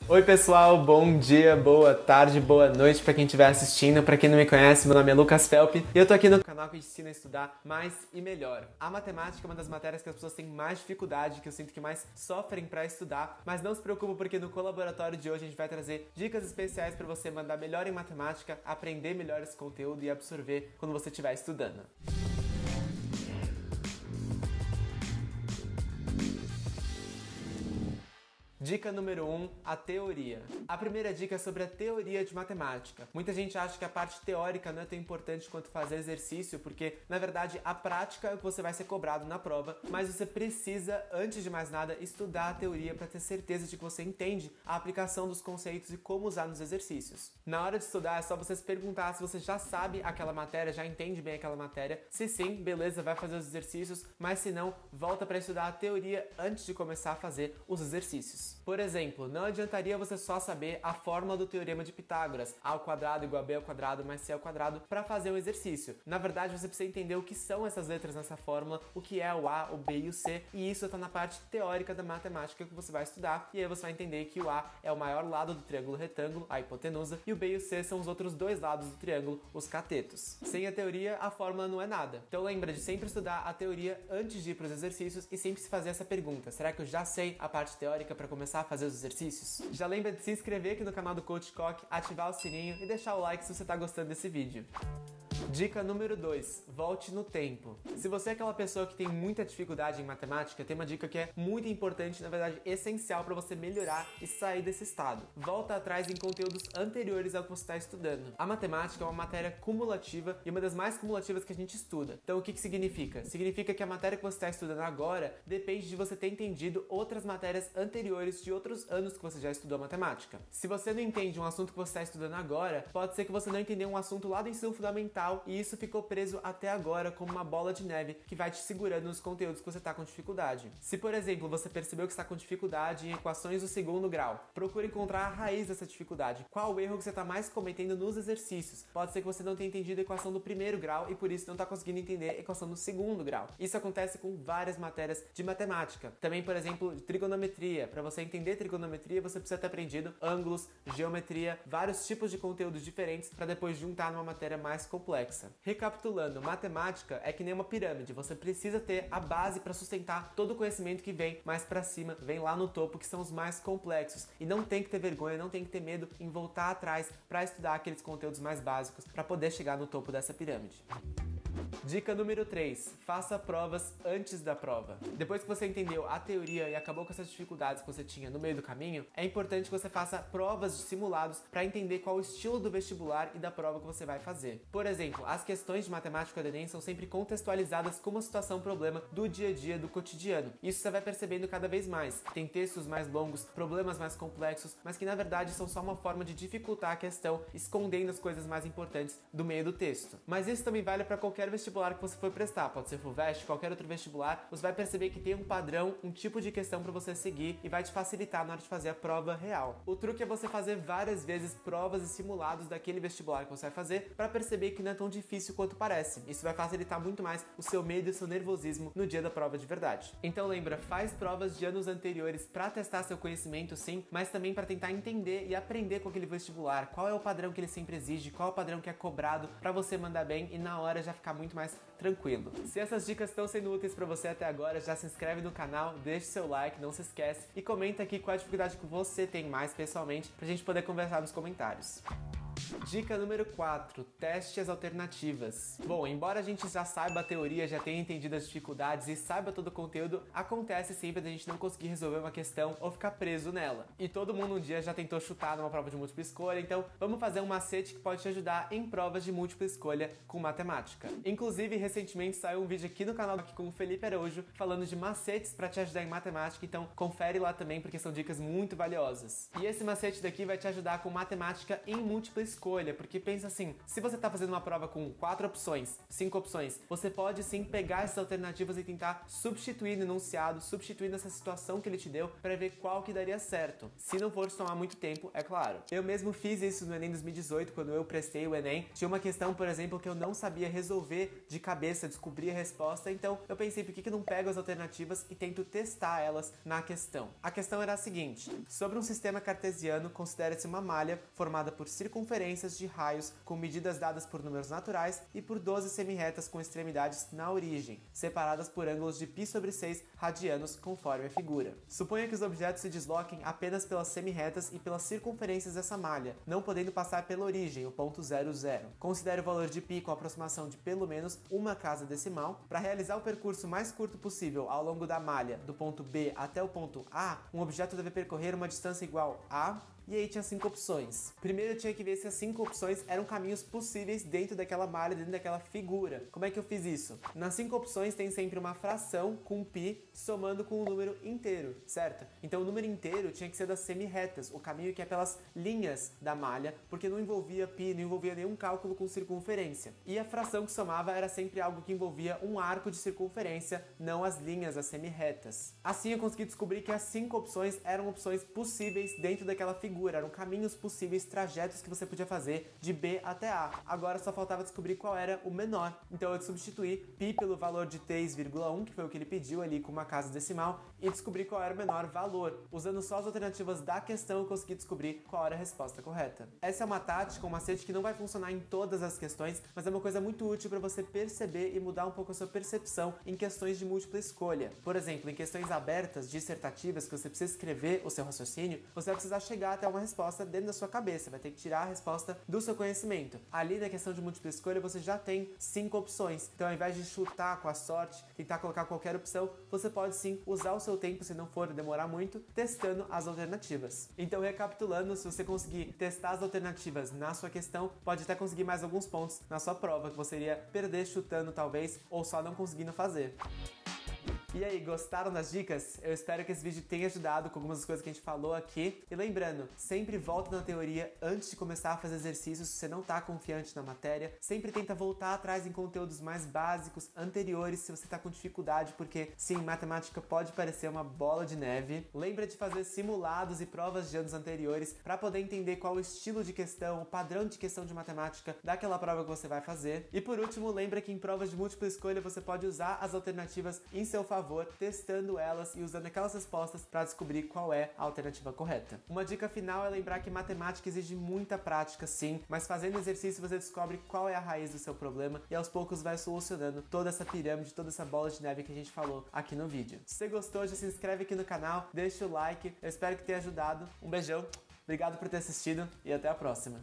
Oi pessoal, bom dia, boa tarde, boa noite para quem estiver assistindo. Para quem não me conhece, meu nome é Lucas Felp e eu tô aqui no canal que ensina a estudar mais e melhor. A matemática é uma das matérias que as pessoas têm mais dificuldade, que eu sinto que mais sofrem para estudar, mas não se preocupe porque no colaboratório de hoje a gente vai trazer dicas especiais para você mandar melhor em matemática, aprender melhor esse conteúdo e absorver quando você estiver estudando. Dica número 1, a teoria. A primeira dica é sobre a teoria de matemática. Muita gente acha que a parte teórica não é tão importante quanto fazer exercício, porque, na verdade, a prática é o que você vai ser cobrado na prova, mas você precisa, antes de mais nada, estudar a teoria para ter certeza de que você entende a aplicação dos conceitos e como usar nos exercícios. Na hora de estudar, é só você se perguntar se você já sabe aquela matéria, já entende bem aquela matéria. Se sim, beleza, vai fazer os exercícios, mas se não, volta para estudar a teoria antes de começar a fazer os exercícios. Por exemplo, não adiantaria você só saber a fórmula do teorema de Pitágoras, a ao quadrado igual a b ao quadrado mais c ao quadrado, para fazer um exercício. Na verdade, você precisa entender o que são essas letras nessa fórmula, o que é o a, o b e o c, e isso está na parte teórica da matemática que você vai estudar, e aí você vai entender que o a é o maior lado do triângulo retângulo, a hipotenusa, e o b e o c são os outros dois lados do triângulo, os catetos. Sem a teoria, a fórmula não é nada. Então lembra de sempre estudar a teoria antes de ir para os exercícios e sempre se fazer essa pergunta: será que eu já sei a parte teórica para começar a fazer os exercícios? Já lembra de se inscrever aqui no canal do Coach Cock, ativar o sininho e deixar o like se você está gostando desse vídeo. Dica número 2, volte no tempo. Se você é aquela pessoa que tem muita dificuldade em matemática, tem uma dica que é muito importante, na verdade essencial para você melhorar e sair desse estado. Volta atrás em conteúdos anteriores ao que você está estudando. A matemática é uma matéria cumulativa e uma das mais cumulativas que a gente estuda. Então o que significa? Significa que a matéria que você está estudando agora depende de você ter entendido outras matérias anteriores de outros anos que você já estudou matemática. Se você não entende um assunto que você está estudando agora, pode ser que você não entendeu um assunto lá do ensino fundamental e isso ficou preso até agora como uma bola de neve que vai te segurando nos conteúdos que você está com dificuldade. Se, por exemplo, você percebeu que está com dificuldade em equações do segundo grau, procure encontrar a raiz dessa dificuldade. Qual o erro que você está mais cometendo nos exercícios? Pode ser que você não tenha entendido a equação do primeiro grau e por isso não está conseguindo entender a equação do segundo grau. Isso acontece com várias matérias de matemática. Também, por exemplo, trigonometria. Para você entender trigonometria, você precisa ter aprendido ângulos, geometria, vários tipos de conteúdos diferentes para depois juntar numa matéria mais complexa. Recapitulando, matemática é que nem uma pirâmide, você precisa ter a base para sustentar todo o conhecimento que vem mais para cima, vem lá no topo, que são os mais complexos. E não tem que ter vergonha, não tem que ter medo em voltar atrás para estudar aqueles conteúdos mais básicos para poder chegar no topo dessa pirâmide. Dica número 3, faça provas antes da prova. Depois que você entendeu a teoria e acabou com essas dificuldades que você tinha no meio do caminho, é importante que você faça provas de simulados para entender qual o estilo do vestibular e da prova que você vai fazer. Por exemplo, as questões de matemática do Enem são sempre contextualizadas com uma situação-problema do dia a dia, do cotidiano. Isso você vai percebendo cada vez mais. Tem textos mais longos, problemas mais complexos, mas que na verdade são só uma forma de dificultar a questão, escondendo as coisas mais importantes do meio do texto. Mas isso também vale para qualquer vestibular que você for prestar, pode ser FUVEST, qualquer outro vestibular, você vai perceber que tem um padrão, um tipo de questão para você seguir e vai te facilitar na hora de fazer a prova real. O truque é você fazer várias vezes provas e simulados daquele vestibular que você vai fazer para perceber que não é tão difícil quanto parece. Isso vai facilitar muito mais o seu medo e o seu nervosismo no dia da prova de verdade. Então lembra, faz provas de anos anteriores para testar seu conhecimento sim, mas também para tentar entender e aprender com aquele vestibular, qual é o padrão que ele sempre exige, qual é o padrão que é cobrado para você mandar bem e na hora já ficar muito mais tranquilo. Se essas dicas estão sendo úteis para você até agora, já se inscreve no canal, deixa seu like, não se esquece e comenta aqui qual a dificuldade que você tem mais pessoalmente pra gente poder conversar nos comentários. Dica número 4, teste as alternativas. Bom, embora a gente já saiba a teoria, já tenha entendido as dificuldades e saiba todo o conteúdo, acontece sempre da gente não conseguir resolver uma questão ou ficar preso nela. E todo mundo um dia já tentou chutar numa prova de múltipla escolha, então vamos fazer um macete que pode te ajudar em provas de múltipla escolha com matemática. Inclusive, recentemente saiu um vídeo aqui no canal aqui com o Felipe Araújo falando de macetes para te ajudar em matemática, então confere lá também porque são dicas muito valiosas. E esse macete daqui vai te ajudar com matemática em múltipla escolha. escolha, porque pensa assim, se você tá fazendo uma prova com 4 opções, 5 opções, você pode sim pegar essas alternativas e tentar substituir no enunciado, substituir nessa situação que ele te deu, para ver qual que daria certo. Se não for te tomar muito tempo, é claro. Eu mesmo fiz isso no Enem 2018, quando eu prestei o Enem. Tinha uma questão, por exemplo, que eu não sabia resolver de cabeça, descobrir a resposta, então eu pensei, por que eu não pego as alternativas e tento testar elas na questão? A questão era a seguinte: sobre um sistema cartesiano, considere-se uma malha formada por circunferências de raios com medidas dadas por números naturais e por 12 semirretas com extremidades na origem, separadas por ângulos de π/6 radianos, conforme a figura. Suponha que os objetos se desloquem apenas pelas semirretas e pelas circunferências dessa malha, não podendo passar pela origem, o ponto 0, 0. Considere o valor de π com aproximação de pelo menos uma casa decimal. Para realizar o percurso mais curto possível ao longo da malha, do ponto B até o ponto A, um objeto deve percorrer uma distância igual a... E aí tinha 5 opções. Primeiro eu tinha que ver se as 5 opções eram caminhos possíveis dentro daquela malha, dentro daquela figura. Como é que eu fiz isso? Nas 5 opções tem sempre uma fração com π somando com um número inteiro, certo? Então o número inteiro tinha que ser das semirretas, o caminho que é pelas linhas da malha, porque não envolvia π, não envolvia nenhum cálculo com circunferência. E a fração que somava era sempre algo que envolvia um arco de circunferência, não as linhas, as semirretas. Assim eu consegui descobrir que as 5 opções eram opções possíveis dentro daquela figura. Eram caminhos possíveis, trajetos que você podia fazer de B até A. Agora só faltava descobrir qual era o menor. Então eu substituí π pelo valor de 3,1, que foi o que ele pediu ali com uma casa decimal, e descobri qual era o menor valor. Usando só as alternativas da questão, eu consegui descobrir qual era a resposta correta. Essa é uma tática, um macete que não vai funcionar em todas as questões, mas é uma coisa muito útil para você perceber e mudar um pouco a sua percepção em questões de múltipla escolha. Por exemplo, em questões abertas, dissertativas, que você precisa escrever o seu raciocínio, você vai precisar chegar até uma resposta dentro da sua cabeça, vai ter que tirar a resposta do seu conhecimento. Ali na questão de múltipla escolha você já tem 5 opções, então ao invés de chutar com a sorte, tentar colocar qualquer opção, você pode sim usar o seu tempo, se não for demorar muito, testando as alternativas. Então recapitulando, se você conseguir testar as alternativas na sua questão, pode até conseguir mais alguns pontos na sua prova, que você iria perder chutando talvez, ou só não conseguindo fazer. E aí, gostaram das dicas? Eu espero que esse vídeo tenha ajudado com algumas das coisas que a gente falou aqui. E lembrando, sempre volta na teoria antes de começar a fazer exercícios se você não está confiante na matéria. Sempre tenta voltar atrás em conteúdos mais básicos, anteriores, se você está com dificuldade, porque sim, matemática pode parecer uma bola de neve. Lembra de fazer simulados e provas de anos anteriores para poder entender qual o estilo de questão, o padrão de questão de matemática daquela prova que você vai fazer. E por último, lembra que em provas de múltipla escolha você pode usar as alternativas em seu favor, testando elas e usando aquelas respostas para descobrir qual é a alternativa correta. Uma dica final é lembrar que matemática exige muita prática, sim, mas fazendo exercício você descobre qual é a raiz do seu problema e aos poucos vai solucionando toda essa pirâmide, toda essa bola de neve que a gente falou aqui no vídeo. Se você gostou, já se inscreve aqui no canal, deixa o like, eu espero que tenha ajudado. Um beijão, obrigado por ter assistido e até a próxima.